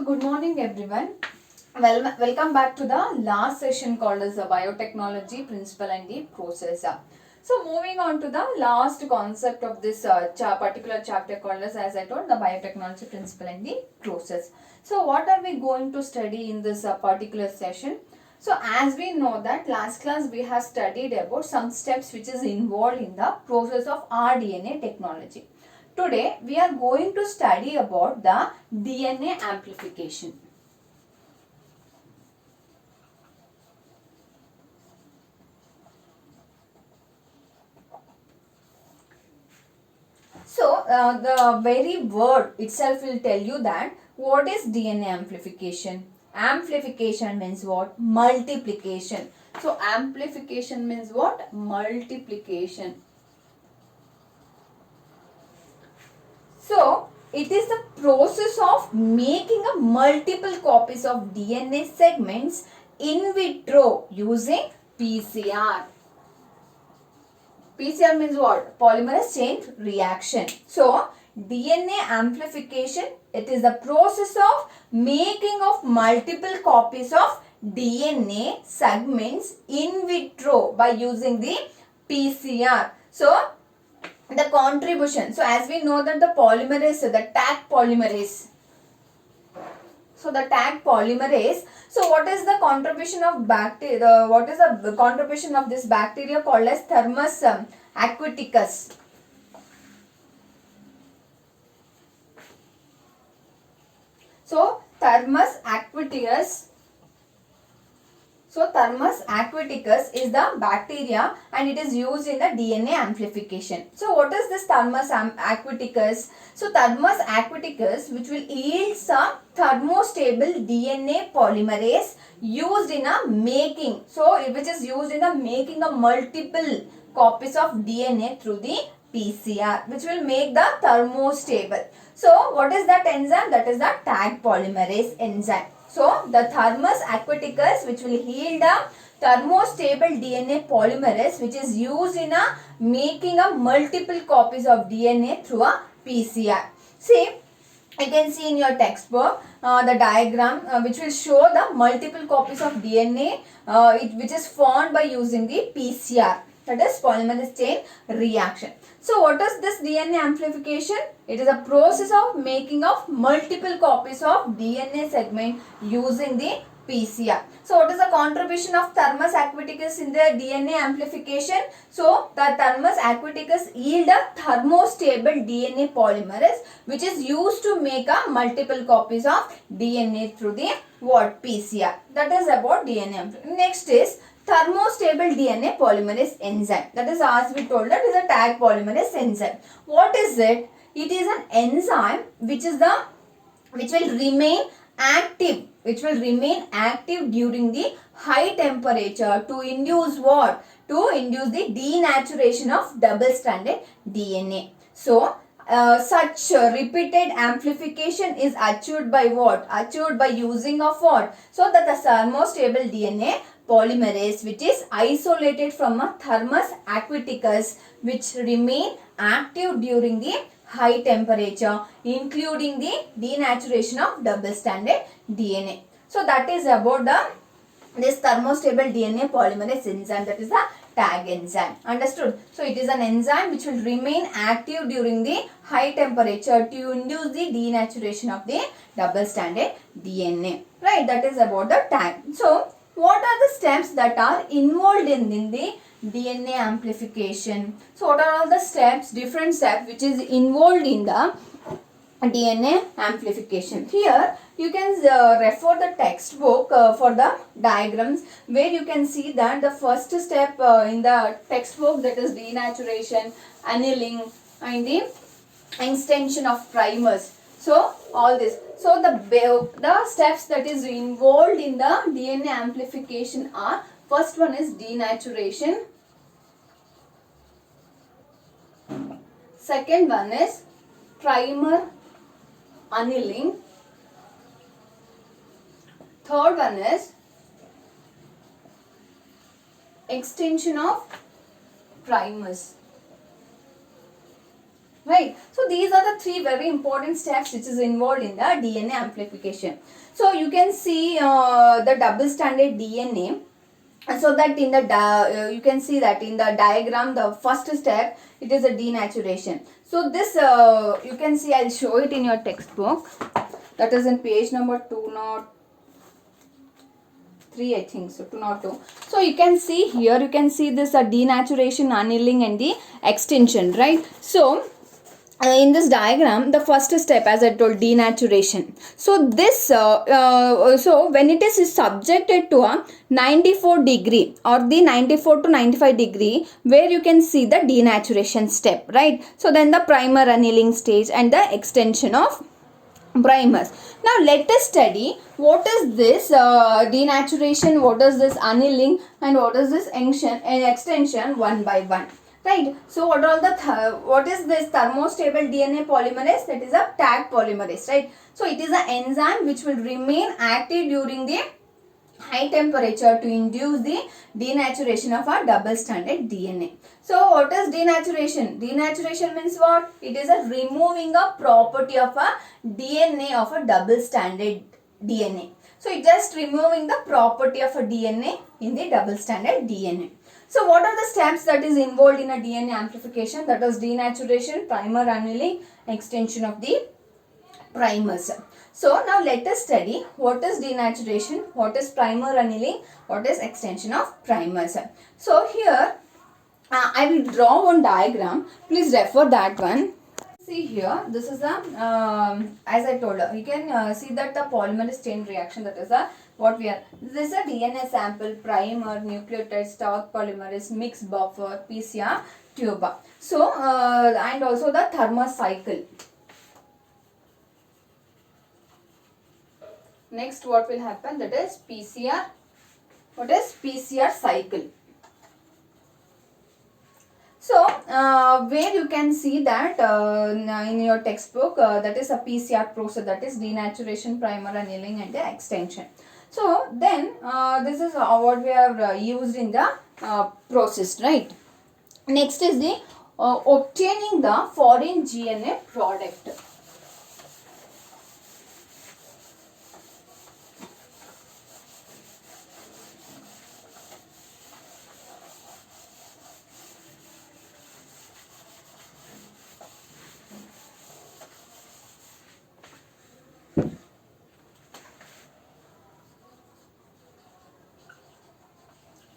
Good morning everyone. Welcome back to the last session called as the biotechnology principle and the process. So moving on to the last concept of this particular chapter called as I told, the biotechnology principle and the process. So what are we going to study in this particular session? So as we know that last class we have studied about some steps which is involved in the process of rDNA technology. Today we are going to study about the DNA amplification. So the very word itself will tell you that what is DNA amplification. Amplification means what? Multiplication. So amplification means what? Multiplication. So, it is the process of making a multiple copies of DNA segments in vitro using PCR. PCR means what? Polymerase chain reaction. So, DNA amplification, it is the process of making of multiple copies of DNA segments in vitro by using the PCR. So, the contribution. So as we know that the polymerase, the Taq polymerase. So the Taq polymerase. So what is the contribution of bacteria? What is the contribution of this bacteria called as Thermus aquaticus? So Thermus aquaticus. So Thermus aquaticus is the bacteria and it is used in the DNA amplification. So what is this Thermus aquaticus? So Thermus aquaticus, which will yield some thermostable DNA polymerase used in a making. So which is used in the making of multiple copies of DNA through the PCR, which will make the thermostable. So what is that enzyme? That is the Taq polymerase enzyme. So, the Thermus aquaticus, which will yield a thermostable DNA polymerase, which is used in a making a multiple copies of DNA through a PCR. See, you can see in your textbook the diagram which will show the multiple copies of DNA which is formed by using the PCR. That is polymerase chain reaction. So what is this DNA amplification? It is a process of making of multiple copies of DNA segment using the PCR. So what is the contribution of Thermus aquaticus in the DNA amplification? So the Thermus aquaticus yield a thermostable DNA polymerase which is used to make a multiple copies of DNA through the what? PCR. That is about DNA amplification. Next is thermostable DNA polymerase enzyme. That is, as we told, that is a Taq polymerase enzyme. What is it? It is an enzyme which will remain active. Which will remain active during the high temperature to induce what? To induce the denaturation of double-stranded DNA. So, such repeated amplification is achieved by what? Achieved by using of what? So, that the thermostable DNA polymerase which is isolated from a Thermus aquaticus which remain active during the high temperature including the denaturation of double-stranded DNA. So that is about this thermostable DNA polymerase enzyme, that is the Taq enzyme. Understood? So it is an enzyme which will remain active during the high temperature to induce the denaturation of the double-stranded DNA. Right? That is about the Taq. So what are the steps that are involved in the DNA amplification? So what are all the steps, different steps which is involved in the DNA amplification? Here you can refer the textbook for the diagrams where you can see that the first step in the textbook, that is denaturation, annealing and the extension of primers. So all this. So the steps that is involved in the DNA amplification are, first one is denaturation. Second one is primer annealing. Third one is extension of primers. right? So these are the three very important steps which is involved in the DNA amplification. So you can see the double stranded DNA. So that in the you can see that in the diagram, the first step, it is a denaturation. So this you can see, I'll show it in your textbook, that is in page number 203, I think so, 202. So you can see here, you can see this denaturation, annealing and the extension, right? So in this diagram, the first step, as I told, denaturation. So this so when it is subjected to a 94 degree or the 94 to 95 degree, where you can see the denaturation step, right? So then the primer annealing stage and the extension of primers. Now let us study what is this denaturation, what is this annealing, and what is this extension one by one. Right. So what are what is this thermostable DNA polymerase? That is a Taq polymerase, right? So it is an enzyme which will remain active during the high temperature to induce the denaturation of a double-stranded DNA. So what is denaturation? Denaturation means what? It is a removing a property of a DNA of a double-stranded DNA. So it just removing the property of a DNA in the double-stranded DNA. So what are the steps that is involved in a DNA amplification? That is denaturation, primer annealing, extension of the primers. So now let us study what is denaturation, what is primer annealing, what is extension of primers. So here I will draw one diagram. Please refer that one. See here, this is the as I told you, can see that the polymerase chain reaction, that is a what we are. This is a DNA sample, primer, nucleotide, Stark polymerase, mix buffer, PCR tube. So and also the thermos cycle. Next, what will happen? That is PCR. What is PCR cycle? So, where you can see that in your textbook, that is a PCR process, that is denaturation, primer annealing and the extension. So, then this is what we have used in the process, right? Next is the obtaining the foreign DNA product.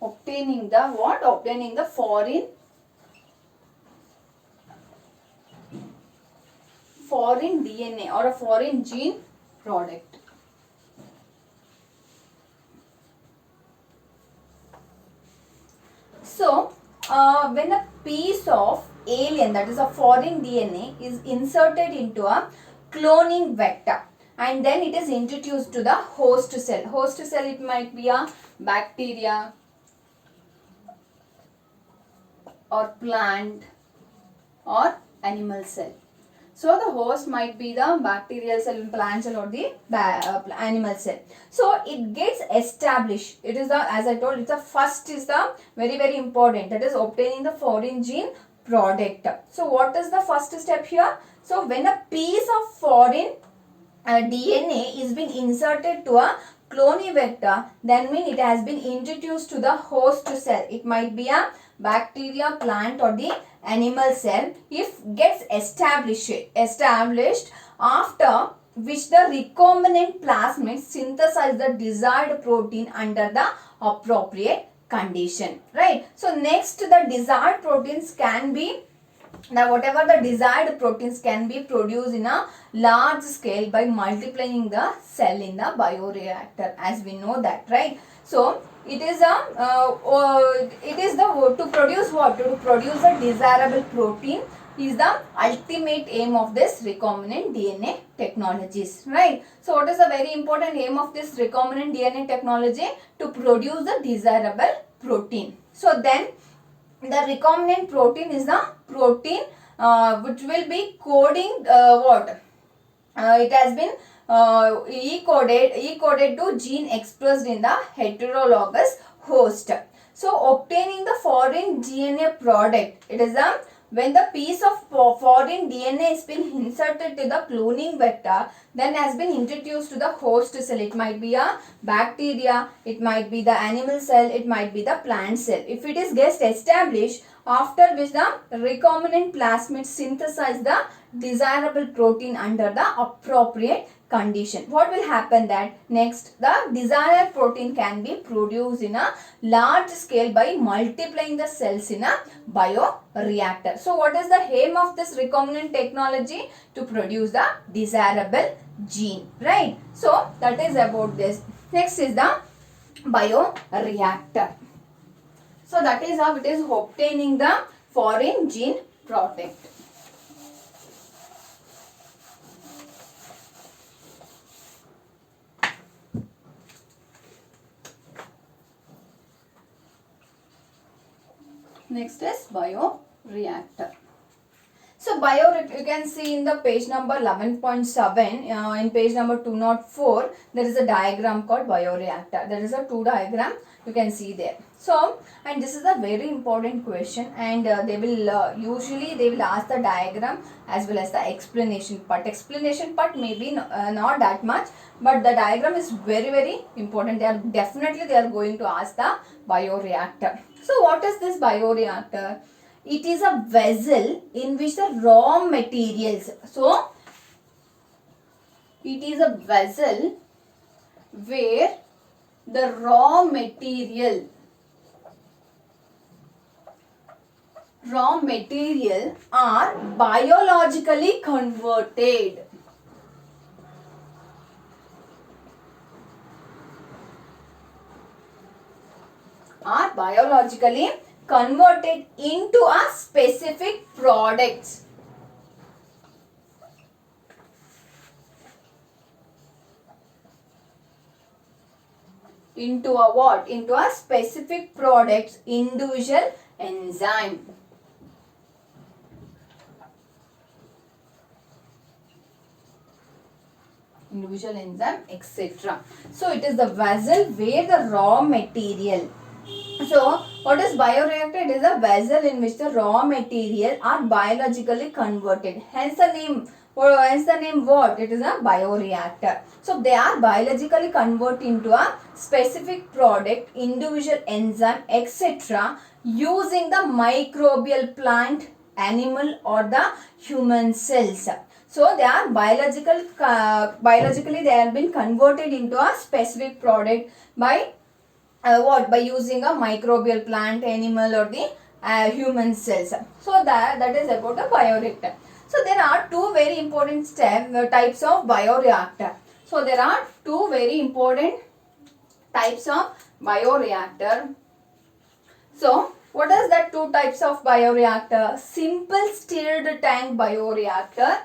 Obtaining the what? Obtaining the foreign DNA or a foreign gene product. So, when a piece of alien, that is a foreign DNA, is inserted into a cloning vector and then it is introduced to the host cell. Host cell, it might be a bacteria or plant or animal cell. So the host might be the bacterial cell, plant cell or the animal cell. So it gets established. It is the, as I told, it's the first is the very important, that is obtaining the foreign gene product. So what is the first step here? So when a piece of foreign DNA is being inserted to a cloning vector, then mean it has been introduced to the host cell. It might be a bacteria, plant or the animal cell. If gets established, after which the recombinant plasmids synthesize the desired protein under the appropriate condition, right? So next, the desired proteins can be, now whatever the desired proteins can be produced in a large scale by multiplying the cell in the bioreactor, as we know that, right? So it is to produce what? To produce a desirable protein is the ultimate aim of this recombinant DNA technologies, right? So what is the very important aim of this recombinant DNA technology? To produce the desirable protein. So then the recombinant protein is the protein which will be coding what? It has been e-coded to gene expressed in the heterologous host. So obtaining the foreign DNA product, it is a when the piece of foreign DNA has been inserted to the cloning vector, then has been introduced to the host cell. It might be a bacteria, it might be the animal cell, it might be the plant cell. If it is gets established, after which the recombinant plasmid synthesize the desirable protein under the appropriate condition. What will happen that next the desired protein can be produced in a large scale by multiplying the cells in a bioreactor. So what is the aim of this recombinant technology? To produce the desirable gene, right? So that is about this. Next is the bioreactor. So that is how it is obtaining the foreign gene product. Next is bioreactor. So you can see in the page number 11.7, in page number 204, there is a diagram called bioreactor. There is a two diagram you can see there. So, and this is a very important question, and they will usually they will ask the diagram as well as the explanation part. Explanation part may be not that much, but the diagram is very important. They are going to ask the bioreactor. So what is this bioreactor? It is a vessel in which the raw materials. So it is a vessel where the raw material are biologically converted. Are biologically converted into a specific products. Into a what? Into a specific products, individual enzyme. Individual enzyme, etc. So it is the vessel where the raw material. So what is bioreactor? It is a vessel in which the raw material are biologically converted. Hence the name. What? It is a bioreactor. So they are biologically converted into a specific product, individual enzyme, etc. using the microbial plant, animal or the human cells. So they are biologically they have been converted into a specific product by by using a microbial plant, animal or the human cells. So that is about the bioreactor. So there are two very important types of bioreactor. So there are two very important types of bioreactor. So what is that two types of bioreactor? Simple stirred tank bioreactor.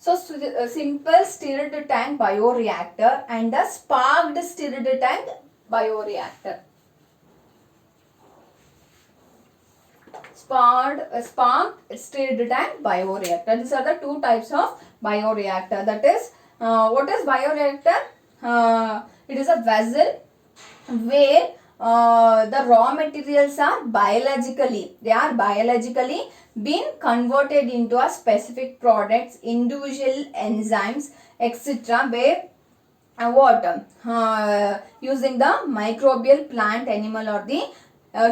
So simple stirred tank bioreactor and the sparked stirred tank bioreactor. Sparked stirred tank bioreactor. These are the two types of bioreactor. That is, what is bioreactor? It is a vessel where the raw materials are biologically been converted into a specific products, individual enzymes, etc. where using the microbial plant, animal or the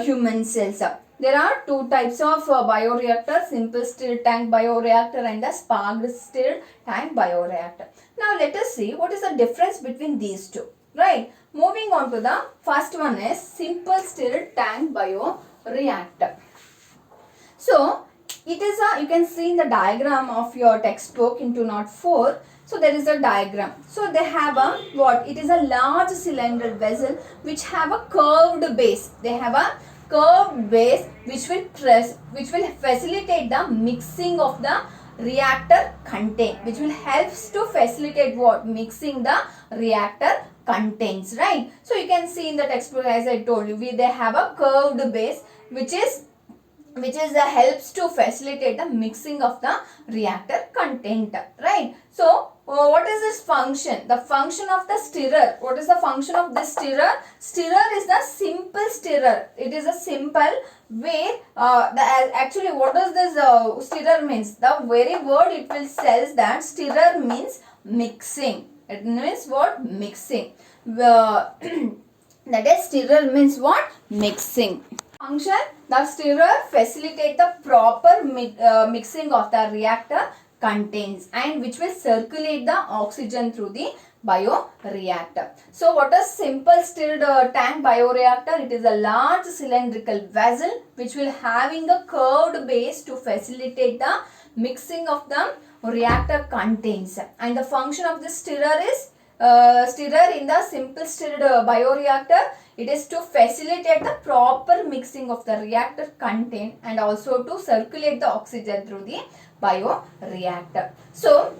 human cells. There are two types of bioreactor, simple stirred tank bioreactor and the sparked stirred tank bioreactor. Now let us see what is the difference between these two. Right. Moving on to the first one is simple stirred tank bioreactor. So it is a, you can see in the diagram of your textbook in 204. So there is a diagram. So they have a what? It is a large cylinder vessel which have a curved base. They have a curved base which will facilitate the mixing of the reactor content, which will helps to facilitate what? Mixing the reactor contents, right? So you can see in the textbook, as I told you, they have a curved base which is which is helps to facilitate the mixing of the reactor content, right? So what is this function? The function of the stirrer. What is the function of this stirrer? Stirrer is the simple stirrer. It is a simple where actually what does this stirrer means? The very word it will says that stirrer means mixing. It means what? Mixing. That is stirrer means what? Mixing. Function, the stirrer facilitate the proper mixing of the reactor contents and which will circulate the oxygen through the bioreactor. So what is simple stirred tank bioreactor? It is a large cylindrical vessel which will having a curved base to facilitate the mixing of the reactor contents, and the function of this stirrer is stirrer in the simple stirred bioreactor. It is to facilitate the proper mixing of the reactor content and also to circulate the oxygen through the bioreactor. So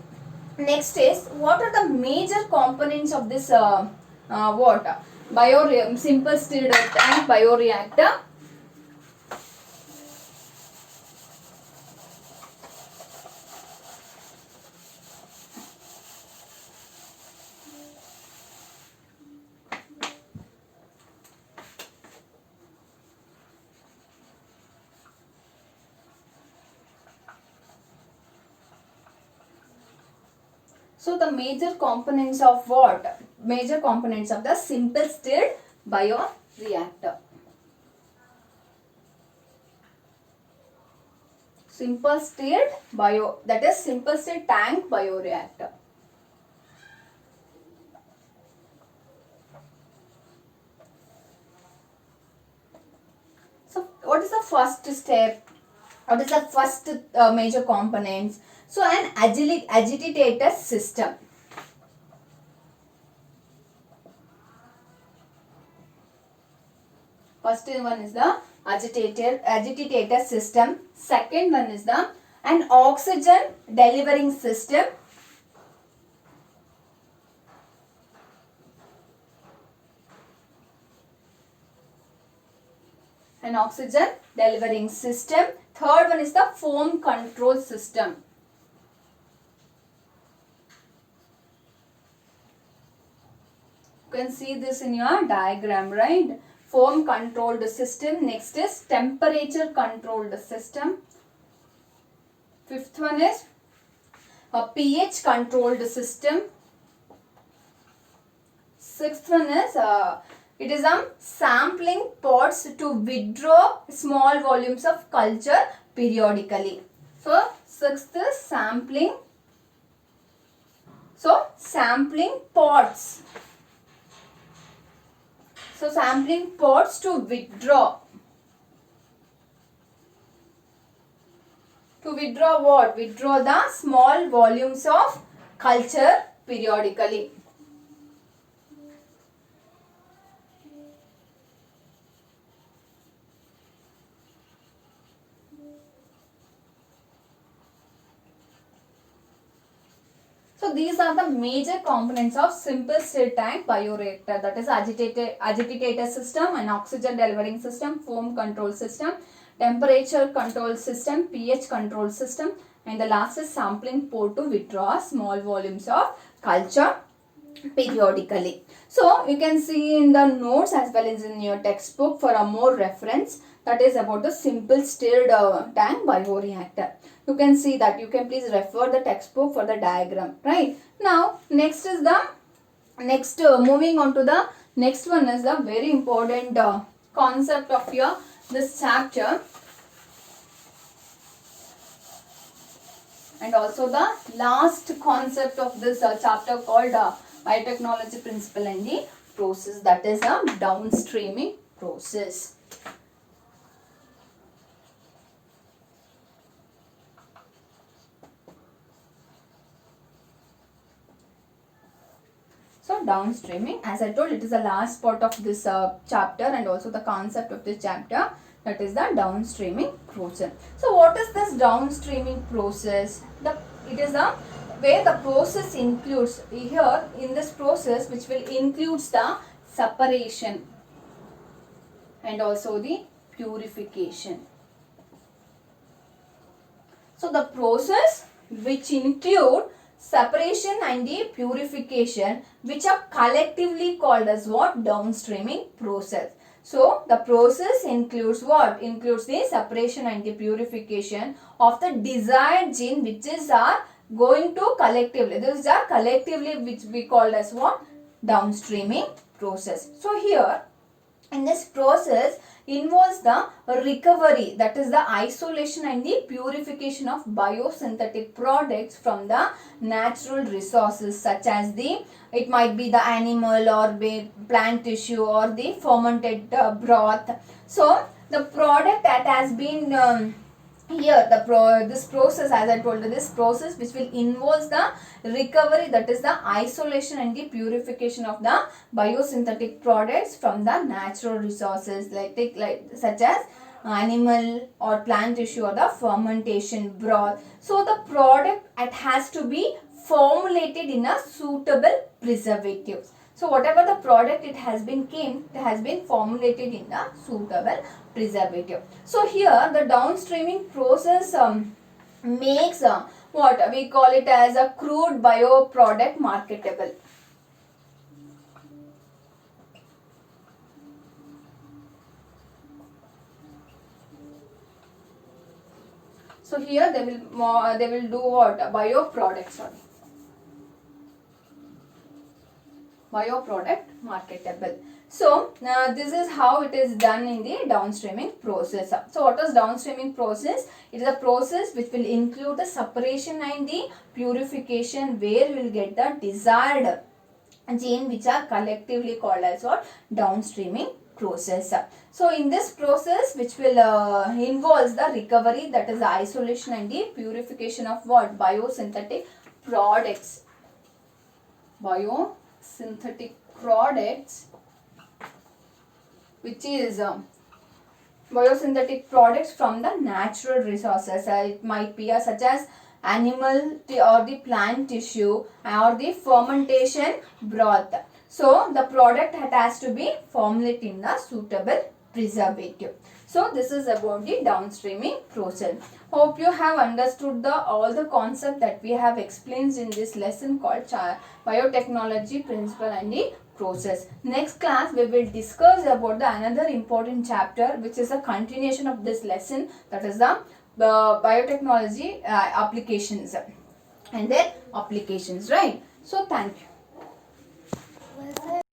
next is, what are the major components of this simple stirred tank bioreactor? So the major components of what? Major components of the simple stirred bioreactor. Simple stirred that is simple stirred tank bioreactor. So what is the first step? What is the first major components? So an agitator system. First one is the agitator system. Second one is the an oxygen delivering system. An oxygen delivering system. Third one is the foam control system. You can see this in your diagram, right? Foam controlled system. Next is temperature controlled system. Fifth one is a pH controlled system. Sixth one is it is sampling pots to withdraw small volumes of culture periodically. So sixth is sampling. So sampling pots. So sampling pots to withdraw. To withdraw what? Withdraw the small volumes of culture periodically. So these are the major components of simple stirred tank bioreactor, that is agitator system, an oxygen delivering system, foam control system, temperature control system, pH control system, and the last is sampling port to withdraw small volumes of culture periodically. So you can see in the notes as well as in your textbook for a more reference, that is about the simple stirred tank bioreactor. You can see that. You can please refer the textbook for the diagram, right? Now next is the moving on to the next one is the very important concept of your this chapter, and also the last concept of this chapter called biotechnology principle and the process, that is a downstreaming process. So downstreaming, as I told, it is the last part of this chapter and also the concept of this chapter, that is the downstreaming process. So what is this downstreaming process? It is a where the process includes, here in this process which will includes the separation and also the purification. So the process which include separation and the purification, which are collectively called as what? Downstreaming process. So the process includes what? Includes the separation and the purification of the desired gene, which is are going to collectively. These are collectively which we called as what? Downstreaming process. So here in this process involves the recovery, that is the isolation and the purification of biosynthetic products from the natural resources, such as the, it might be the animal or be plant tissue or the fermented broth. So the product that has been here this process, as I told you, this process which will involve the recovery, that is the isolation and the purification of the biosynthetic products from the natural resources, like such as animal or plant tissue or the fermentation broth. So the product, it has to be formulated in a suitable preservatives. So whatever the product it has been formulated in the suitable preservative. So here the downstreaming process makes what we call it as a crude bioproduct marketable. So here they will do what? Bioproduct, sorry. Bioproduct marketable. So this is how it is done in the downstreaming process. So what is downstreaming process? It is a process which will include the separation and the purification, where we will get the desired gene, which are collectively called as what? Downstreaming process. So in this process, which will involves the recovery, that is the isolation and the purification of what? Biosynthetic products. Biosynthetic products, which is biosynthetic products from the natural resources. It might be such as animal or the plant tissue or the fermentation broth. So the product has to be formulated in the suitable preservative. So this is about the downstreaming process. Hope you have understood all the concept that we have explained in this lesson called biotechnology principle and the process. Next class we will discuss about the another important chapter, which is a continuation of this lesson, that is the biotechnology applications and their applications, right? So thank you.